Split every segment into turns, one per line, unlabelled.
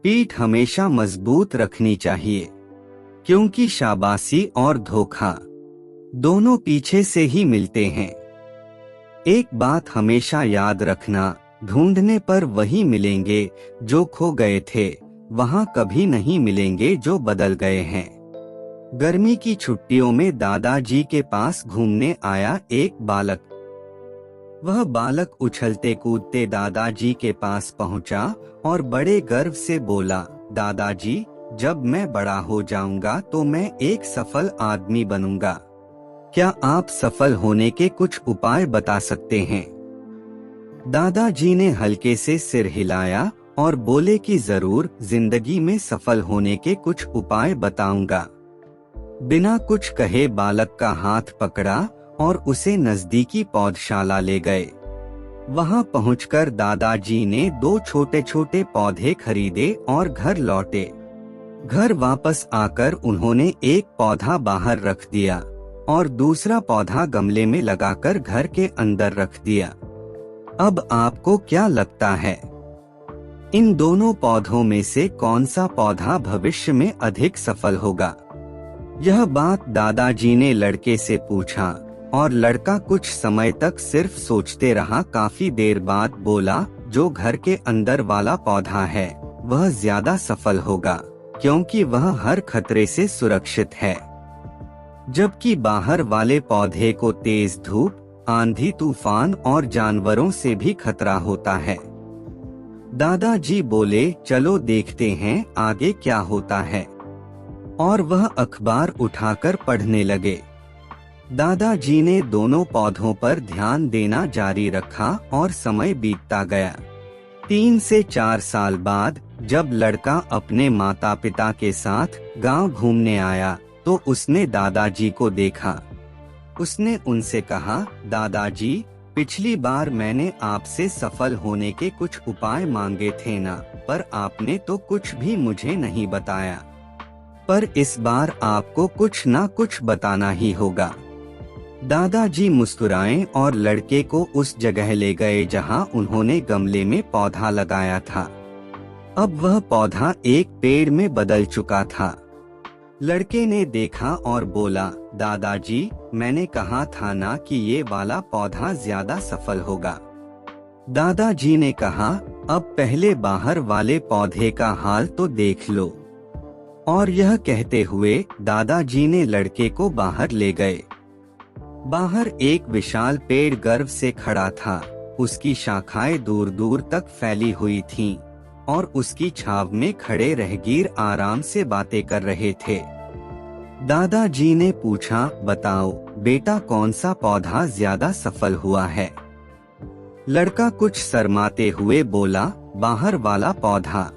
पीठ हमेशा मजबूत रखनी चाहिए, क्योंकि शाबाशी और धोखा दोनों पीछे से ही मिलते हैं। एक बात हमेशा याद रखना, ढूंढने पर वही मिलेंगे जो खो गए थे, वहां कभी नहीं मिलेंगे जो बदल गए हैं। गर्मी की छुट्टियों में दादाजी के पास घूमने आया एक बालक। वह बालक उछलते कूदते दादाजी के पास पहुंचा और बड़े गर्व से बोला, दादाजी, जब मैं बड़ा हो जाऊंगा तो मैं एक सफल आदमी बनूंगा। क्या आप सफल होने के कुछ उपाय बता सकते हैं? दादाजी ने हल्के से सिर हिलाया और बोले कि जरूर, जिंदगी में सफल होने के कुछ उपाय बताऊंगा। बिना कुछ कहे बालक का हाथ पकड़ा और उसे नजदीकी पौधशाला ले गए। वहां पहुंचकर दादाजी ने 2 छोटे छोटे पौधे खरीदे और घर लौटे। घर वापस आकर उन्होंने एक पौधा बाहर रख दिया और दूसरा पौधा गमले में लगाकर घर के अंदर रख दिया। अब आपको क्या लगता है, इन दोनों पौधों में से कौन सा पौधा भविष्य में अधिक सफल होगा? यह बात दादाजी ने लड़के से पूछा और लड़का कुछ समय तक सिर्फ सोचते रहा। काफी देर बाद बोला, जो घर के अंदर वाला पौधा है वह ज्यादा सफल होगा, क्योंकि वह हर खतरे से सुरक्षित है, जबकि बाहर वाले पौधे को तेज धूप, आंधी तूफान और जानवरों से भी खतरा होता है। दादाजी बोले, चलो देखते हैं आगे क्या होता है, और वह अखबार उठाकर पढ़ने लगे। दादाजी ने दोनों पौधों पर ध्यान देना जारी रखा और समय बीतता गया। 3 से 4 साल बाद जब लड़का अपने माता पिता के साथ गांव घूमने आया तो उसने दादाजी को देखा। उसने उनसे कहा, दादाजी, पिछली बार मैंने आपसे सफल होने के कुछ उपाय मांगे थे ना, पर आपने तो कुछ भी मुझे नहीं बताया। पर इस बार आपको कुछ ना कुछ बताना ही होगा। दादाजी मुस्कुराए और लड़के को उस जगह ले गए जहां उन्होंने गमले में पौधा लगाया था। अब वह पौधा एक पेड़ में बदल चुका था। लड़के ने देखा और बोला, दादाजी, मैंने कहा था ना कि ये वाला पौधा ज्यादा सफल होगा। दादाजी ने कहा, अब पहले बाहर वाले पौधे का हाल तो देख लो। और यह कहते हुए दादाजी ने लड़के को बाहर ले गए। बाहर एक विशाल पेड़ गर्व से खड़ा था। उसकी शाखाएं दूर दूर तक फैली हुई थीं और उसकी छाव में खड़े राहगीर आराम से बातें कर रहे थे। दादाजी ने पूछा, बताओ बेटा, कौन सा पौधा ज्यादा सफल हुआ है? लड़का कुछ शर्माते हुए बोला, बाहर वाला पौधा।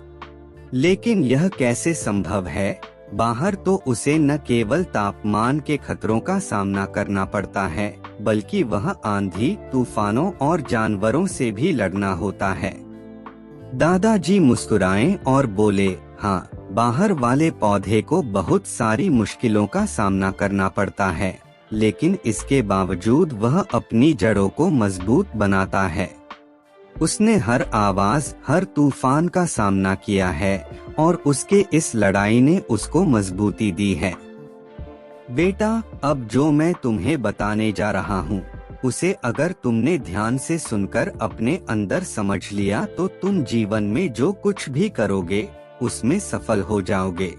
लेकिन यह कैसे संभव है? बाहर तो उसे न केवल तापमान के खतरों का सामना करना पड़ता है, बल्कि वह आंधी, तूफानों और जानवरों से भी लड़ना होता है। दादाजी मुस्कुराए और बोले, हाँ, बाहर वाले पौधे को बहुत सारी मुश्किलों का सामना करना पड़ता है, लेकिन इसके बावजूद वह अपनी जड़ों को मजबूत बनाता है। उसने हर आवाज, हर तूफान का सामना किया है और उसके इस लड़ाई ने उसको मजबूती दी है। बेटा, अब जो मैं तुम्हें बताने जा रहा हूँ, उसे अगर तुमने ध्यान से सुनकर अपने अंदर समझ लिया तो तुम जीवन में जो कुछ भी करोगे उसमें सफल हो जाओगे।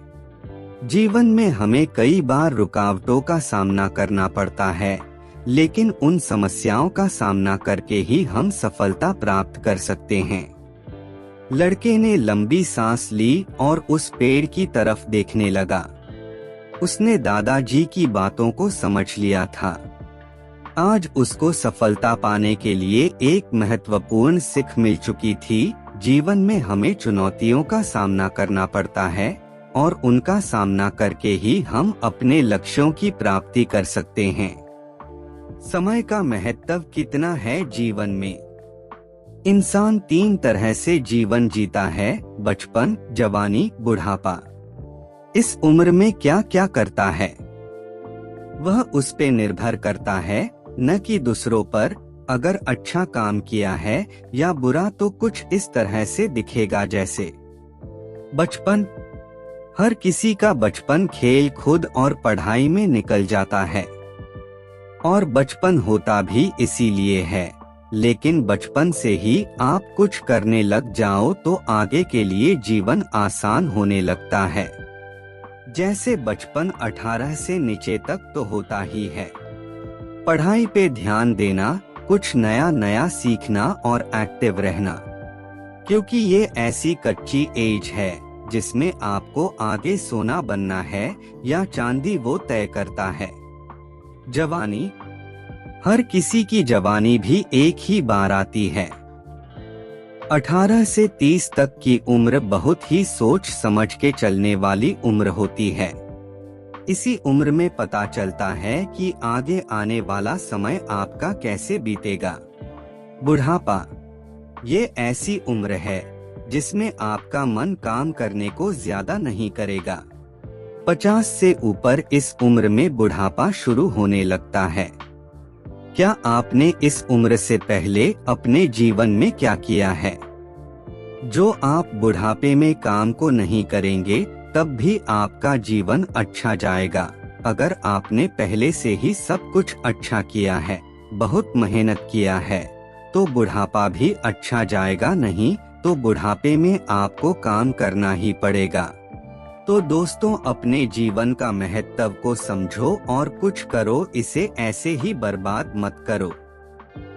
जीवन में हमें कई बार रुकावटों का सामना करना पड़ता है, लेकिन उन समस्याओं का सामना करके ही हम सफलता प्राप्त कर सकते हैं। लड़के ने लंबी सांस ली और उस पेड़ की तरफ देखने लगा। उसने दादाजी की बातों को समझ लिया था। आज उसको सफलता पाने के लिए एक महत्वपूर्ण सीख मिल चुकी थी। जीवन में हमें चुनौतियों का सामना करना पड़ता है और उनका सामना करके ही हम अपने लक्ष्यों की प्राप्ति कर सकते हैं। समय का महत्व कितना है जीवन में? इंसान 3 तरह से जीवन जीता है, बचपन, जवानी, बुढ़ापा। इस उम्र में क्या क्या करता है वह उस पे निर्भर करता है, न कि दूसरों पर। अगर अच्छा काम किया है या बुरा तो कुछ इस तरह से दिखेगा जैसे बचपन। हर किसी का बचपन खेल कूद और पढ़ाई में निकल जाता है, और बचपन होता भी इसीलिए है। लेकिन बचपन से ही आप कुछ करने लग जाओ तो आगे के लिए जीवन आसान होने लगता है। जैसे बचपन 18 से नीचे तक तो होता ही है। पढ़ाई पे ध्यान देना, कुछ नया नया सीखना और एक्टिव रहना, क्योंकि ये ऐसी कच्ची एज है जिसमें आपको आगे सोना बनना है या चांदी, वो तय करता है। जवानी। हर किसी की जवानी भी एक ही बार आती है। 18 से 30 तक की उम्र बहुत ही सोच समझ के चलने वाली उम्र होती है। इसी उम्र में पता चलता है कि आगे आने वाला समय आपका कैसे बीतेगा। बुढ़ापा। ये ऐसी उम्र है जिसमें आपका मन काम करने को ज्यादा नहीं करेगा। 50 से ऊपर इस उम्र में बुढ़ापा शुरू होने लगता है। क्या आपने इस उम्र से पहले अपने जीवन में क्या किया है? जो आप बुढ़ापे में काम को नहीं करेंगे तब भी आपका जीवन अच्छा जाएगा। अगर आपने पहले से ही सब कुछ अच्छा किया है, बहुत मेहनत किया है, तो बुढ़ापा भी अच्छा जाएगा। नहीं तो बुढ़ापे में आपको काम करना ही पड़ेगा। तो दोस्तों, अपने जीवन का महत्व को समझो और कुछ करो, इसे ऐसे ही बर्बाद मत करो।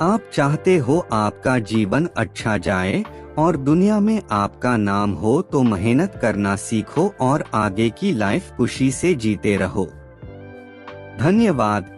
आप चाहते हो आपका जीवन अच्छा जाए और दुनिया में आपका नाम हो तो मेहनत करना सीखो और आगे की लाइफ खुशी से जीते रहो। धन्यवाद।